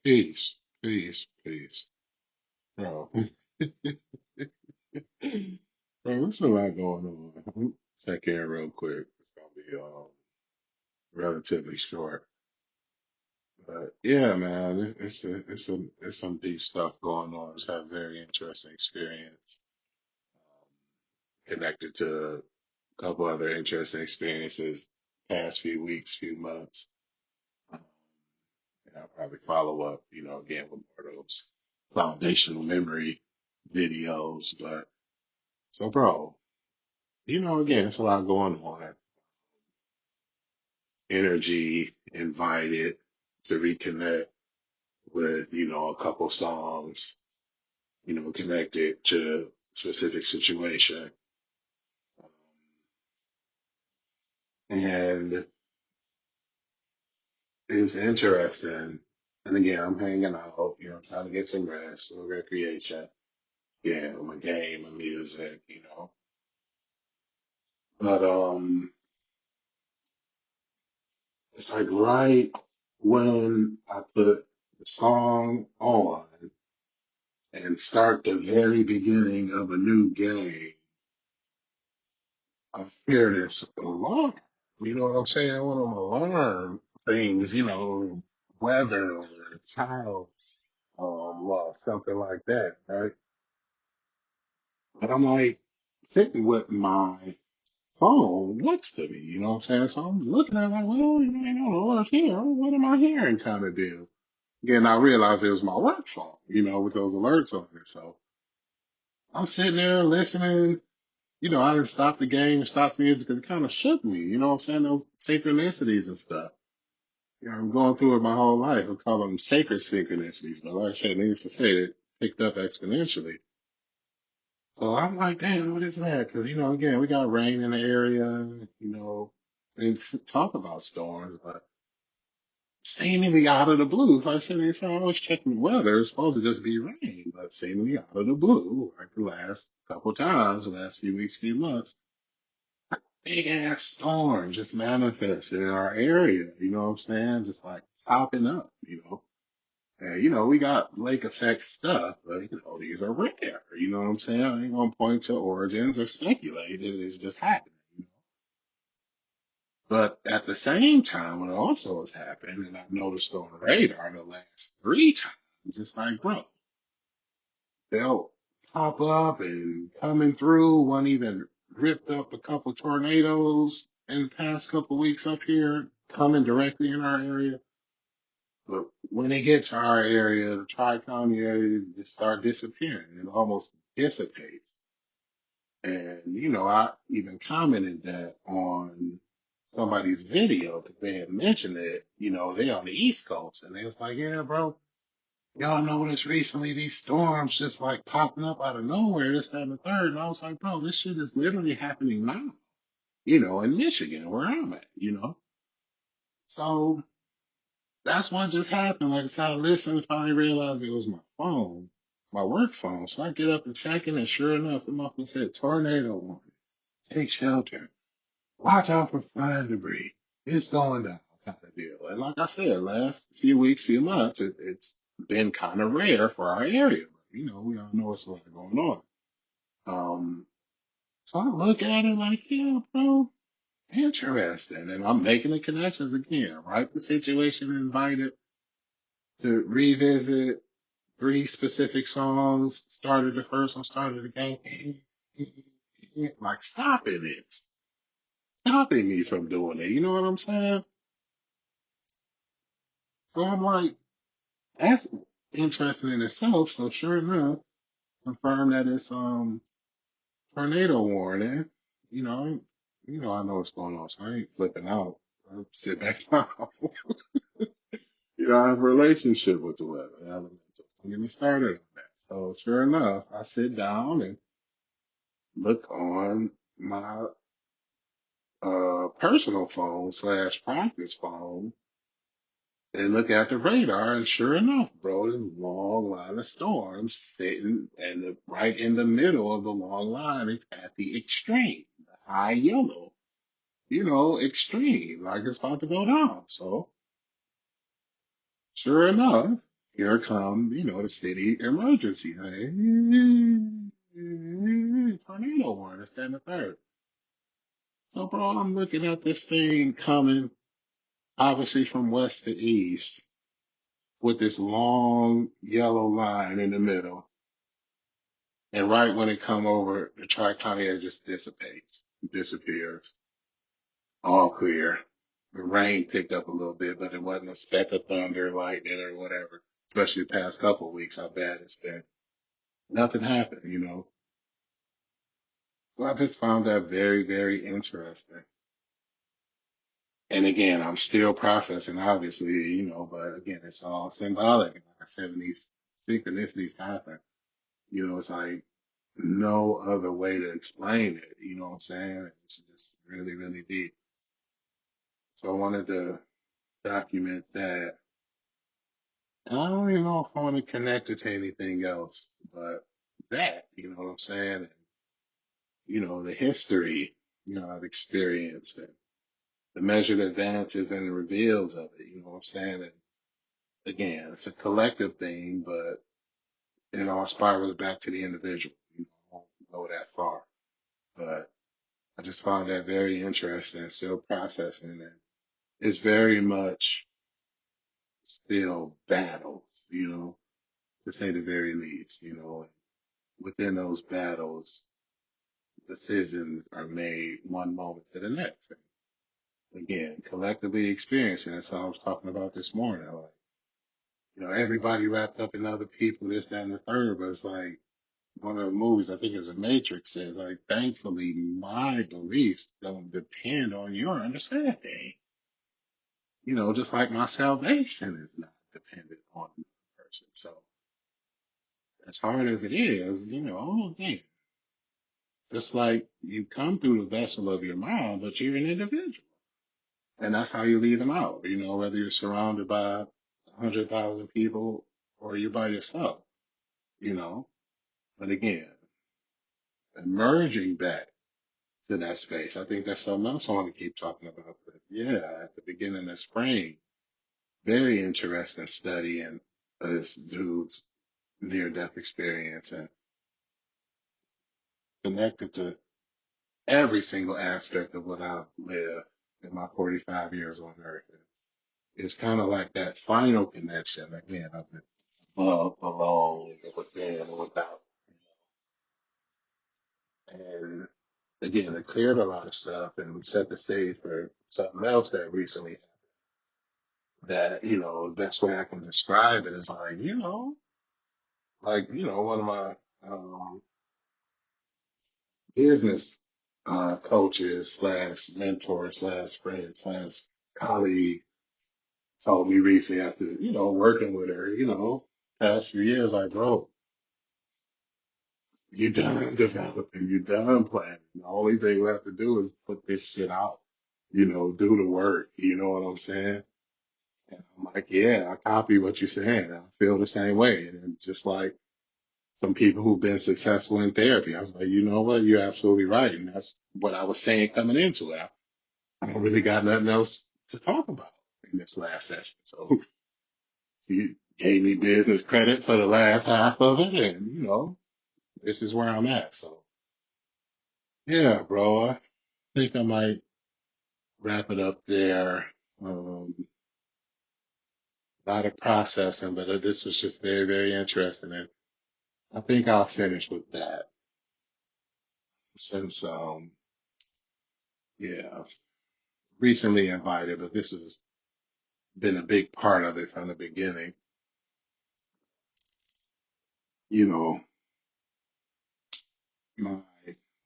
Peace, peace, peace. Bro, bro, there's a lot going on. Check in real quick. It's gonna be relatively short, but yeah, man, it's some deep stuff going on. Just had a very interesting experience, connected to a couple other interesting experiences past few weeks, few months. Um, and I'll probably follow up, again with more of those foundational memory videos, but. So, bro, again, it's a lot going on. Energy invited to reconnect with, a couple songs, connected to specific situation. And it's interesting. And again, I'm hanging out, trying to get some rest, some recreation. Yeah, my game, my music. But it's like right when I put the song on and start the very beginning of a new game, I hear this alarm. You know what I'm saying? One of them alarm things, weather or child law, something like that, right? But I'm like sitting with my phone next to me, you know what I'm saying? So I'm looking at it like, well, ain't no alarm here. What am I hearing kind of deal? Again, I realized it was my work phone, with those alerts on it. So I'm sitting there listening. I didn't stop the game, stop the music, 'cause it kind of shook me. You know what I'm saying? Those synchronicities and stuff. I'm going through it my whole life. I call them sacred synchronicities, but like I said, needless to say, it picked up exponentially. So I'm like, damn, what is that? Because, again, we got rain in the area, and talk about storms, but seemingly out of the blue. So I said, I was checking the weather. It's supposed to just be rain, but seemingly out of the blue, like the last couple times, the last few weeks, few months. Big ass storm just manifested in our area. You know what I'm saying? Just like popping up. And we got lake effect stuff, but these are rare. You know what I'm saying? I ain't gonna point to origins or speculate. It's just happening. But at the same time, what also has happened, and I've noticed on radar the last three times, it's like, bro, they'll pop up and coming through. One even ripped up a couple tornadoes in the past couple weeks up here, coming directly in our area. But when they get to our area, the Tri-County area, they just start disappearing. It almost dissipates. And, I even commented that on somebody's video because they had mentioned it, they on the East Coast. And they was like, yeah, bro, y'all noticed recently these storms just like popping up out of nowhere, this, that, and the third. And I was like, bro, this shit is literally happening now, in Michigan where I'm at. So that's what just happened. Like I said, I listened and finally realized it was my phone, my work phone. So I get up and check it, and sure enough, the muffin said tornado warning. Take shelter. Watch out for flying debris. It's going down kind of deal. And like I said, last few weeks, few months, it's been kind of rare for our area. But, we all know it's a lot going on. Um, so I look at it like, yeah, bro, interesting. And I'm making the connections again, right? The situation invited to revisit three specific songs. Started the first one, started the game. Like stopping me from doing it. You know what I'm saying? So I'm like, that's interesting in itself. So sure enough, confirmed that it's tornado warning. You know, I know what's going on, so I ain't flipping out. I sit back down. I have a relationship with the weather elemental. Don't get me started on that. So sure enough, I sit down and look on my personal phone slash practice phone and look at the radar, and sure enough, bro, there's a long line of storms sitting and right in the middle of the long line. It's at the extreme, the high yellow, extreme, like it's about to go down. So sure enough. here come, the city emergency. Like, tornado warning, this, that, and the third. So, bro, I'm looking at this thing coming, obviously from west to east, with this long yellow line in the middle. And right when it come over, the tri-county just dissipates, disappears, all clear. The rain picked up a little bit, but it wasn't a speck of thunder, lightning, or whatever. Especially the past couple of weeks, how bad it's been. Nothing happened. Well, I just found that very, very interesting. And again, I'm still processing, obviously, but again, it's all symbolic. And like I said, when these synchronicities happen, it's like no other way to explain it. You know what I'm saying? It's just really, really deep. So I wanted to document that. And I don't even know if I want to connect it to anything else, but that, you know what I'm saying? And, the history, I've experienced and the measured advances and the reveals of it, you know what I'm saying? And again, it's a collective thing, but it all spirals back to the individual. I won't go that far, but I just found that very interesting and still processing. And it's very much still battles, to say the very least, and within those battles, decisions are made one moment to the next. And again, collectively experiencing. That's all I was talking about this morning. Like, everybody wrapped up in other people, this, that, and the third, but it's like one of the movies, I think it was a Matrix, says, like, thankfully, my beliefs don't depend on your understanding. Just like my salvation is not dependent on the person. So, as hard as it is, again, just like you come through the vessel of your mind, but you're an individual. And that's how you lead them out, whether you're surrounded by 100,000 people or you're by yourself, you know. But again, emerging back to that space, I think that's something else I want to keep talking about. But yeah, at the beginning of spring, very interesting study in this dude's near death experience and connected to every single aspect of what I've lived in my 45 years on earth. It's kind of like that final connection again of the above, below, and the within and without. And again, it cleared a lot of stuff and set the stage for something else that recently that, the best way I can describe it is like, one of my um, business coaches slash mentor slash friend slash colleague told me recently after, working with her, past few years, like, bro, you done developing, you done planning. The only thing we have to do is put this shit out, do the work. You know what I'm saying? And I'm like, yeah, I copy what you're saying. I feel the same way. And just like some people who've been successful in therapy, I was like, you know what? You're absolutely right. And that's what I was saying coming into it. I don't really got nothing else to talk about in this last session. So you gave me business credit for the last half of it. And, this is where I'm at. So yeah, bro, I think I might wrap it up there. Um, a lot of processing, but this was just very, very interesting. And I think I'll finish with that since, yeah, I've recently invited, but this has been a big part of it from the beginning. You know, my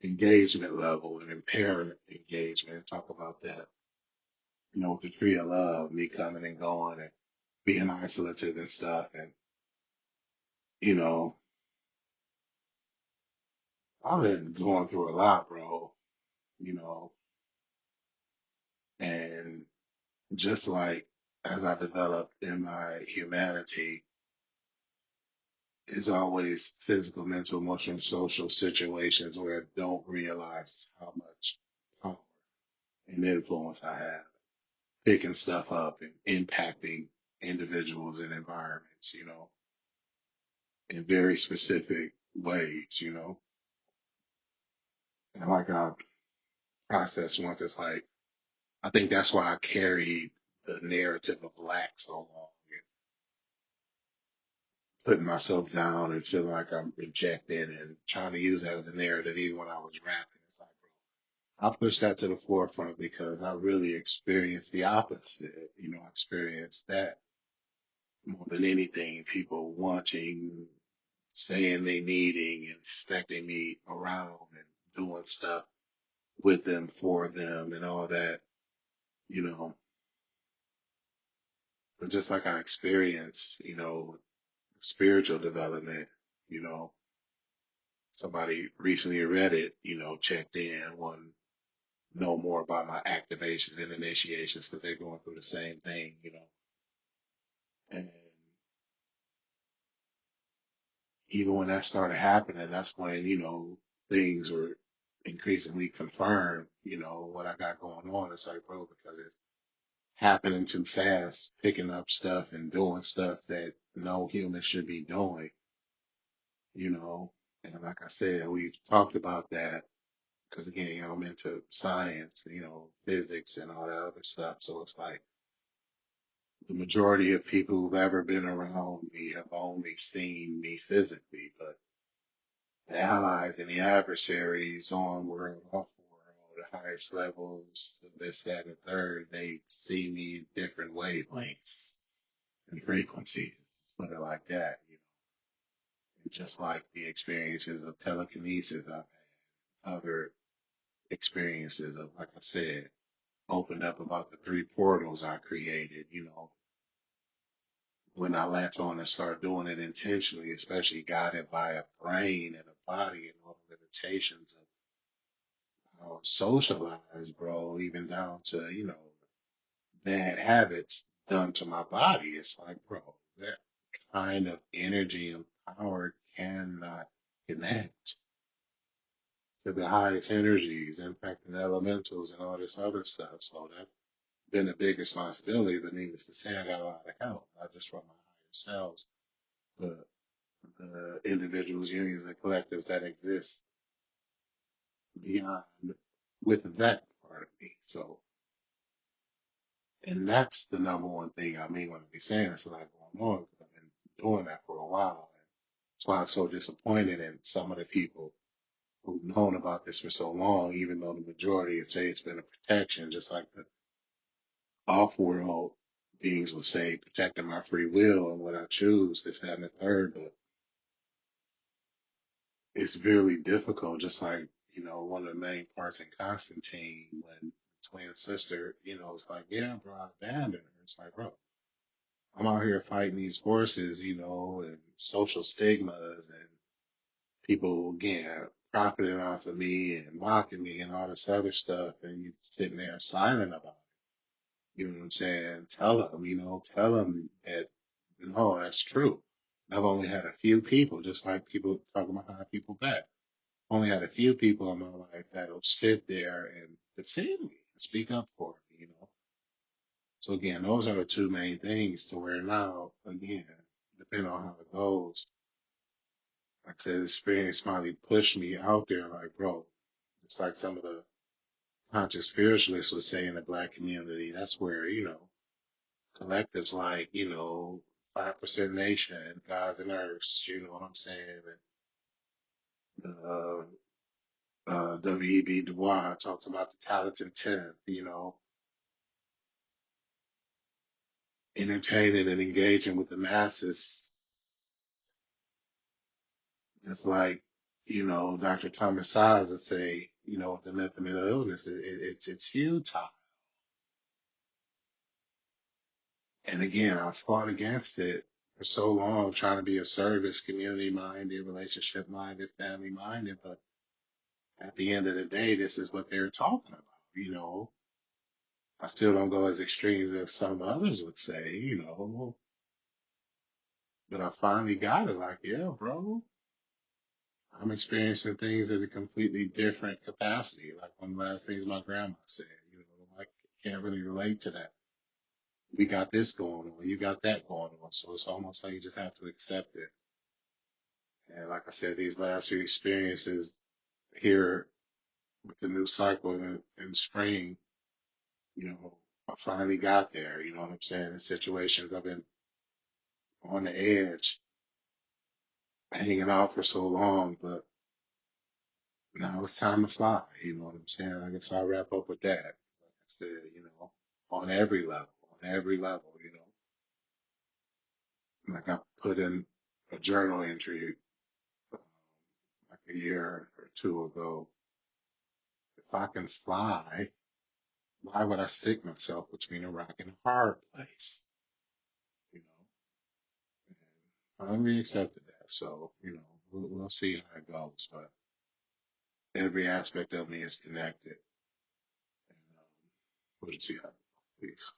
engagement level and impaired engagement, talk about that, with the tree of love, me coming and going and being isolative and stuff. And, you know, I've been going through a lot, bro, you know, and just like as I developed in my humanity, is always physical, mental, emotional, social situations where I don't realize how much power and influence I have, picking stuff up and impacting. individuals and environments, in very specific ways, And like I processed once, it's like, I think that's why I carried the narrative of black so long, and putting myself down and feeling like I'm rejected and trying to use that as a narrative even when I was rapping. It's like, bro, I pushed that to the forefront because I really experienced the opposite. I experienced that more than anything, people wanting, saying they needing and expecting me around and doing stuff with them, for them and all that, you know. But just like I experienced, spiritual development, you know, somebody recently read it, checked in, wanted to know more about my activations and initiations because they're going through the same thing. And even when that started happening, that's when, things were increasingly confirmed, what I got going on. It's like, bro, because it's happening too fast, picking up stuff and doing stuff that no human should be doing, you know. And like I said, we've talked about that because again, I'm into science, physics and all that other stuff. So it's like the majority of people who've ever been around me have only seen me physically, but the allies and the adversaries on world, off world, the highest levels, this, that, and the third, they see me in different wavelengths and frequencies, put it like that. And just like the experiences of telekinesis, I've had other experiences of, like I said, opened up about the three portals I created, when I latch on and start doing it intentionally, especially guided by a brain and a body and all the limitations of socialize, bro, even down to, bad habits done to my body. It's like, bro, that kind of energy and power cannot connect to the highest energies, impacting elementals and all this other stuff. So that's been a big responsibility, but needless to say, I got a lot of help, not just from my higher selves, but the individuals, unions, and collectives that exist beyond with that part of me. So, and that's the number one thing I mean when I be saying it's a lot going on because I've been doing that for a while. And that's why I'm so disappointed in some of the people who've known about this for so long, even though the majority would say it's been a protection, just like the off-world beings would say, protecting my free will and what I choose, this, that, and the third. But it's really difficult, just like, one of the main parts in Constantine when twin sister, it's like, yeah, bro, I abandoned her. It's like, bro, I'm out here fighting these forces, and social stigmas and people, again, profiting off of me and mocking me and all this other stuff. And you sitting there silent about it. You know what I'm saying? Tell them that, no, that's true. I've only had a few people, just like people talking behind people back. Only had a few people in my life that'll sit there and defend me and speak up for me. So again, those are the two main things to where now, again, depending on how it goes, like I said, experience finally pushed me out there like, bro, it's like some of the conscious spiritualists would say in the black community, that's where, collectives like, 5% Nation, Gods and Earths, you know what I'm saying? And, W.E.B. Du Bois talks about the talented tenth, entertaining and engaging with the masses, just like, Dr. Thomas Sires would say, the myth of mental illness, it's futile. And again, I fought against it for so long, trying to be of service, community minded, relationship minded, family minded. But at the end of the day, this is what they're talking about. I still don't go as extreme as some others would say, but I finally got it. Like, yeah, bro, I'm experiencing things at a completely different capacity. Like one of the last things my grandma said, I can't really relate to that. we got this going on, you got that going on. So it's almost like you just have to accept it. And like I said, these last few experiences here with the new cycle in spring, you know, I finally got there. You know what I'm saying? In situations I've been on the edge, hanging out for so long, but now it's time to fly. You know what I'm saying? I guess I'll wrap up with that. Like I said, you know, on every level, you know, like I put in a journal entry um, like a year or two ago. If I can fly, why would I stick myself between a rock and a hard place? You know, and I finally accepted that. So, you know, we'll see how it goes, but every aspect of me is connected. And we'll see how it goes. Peace.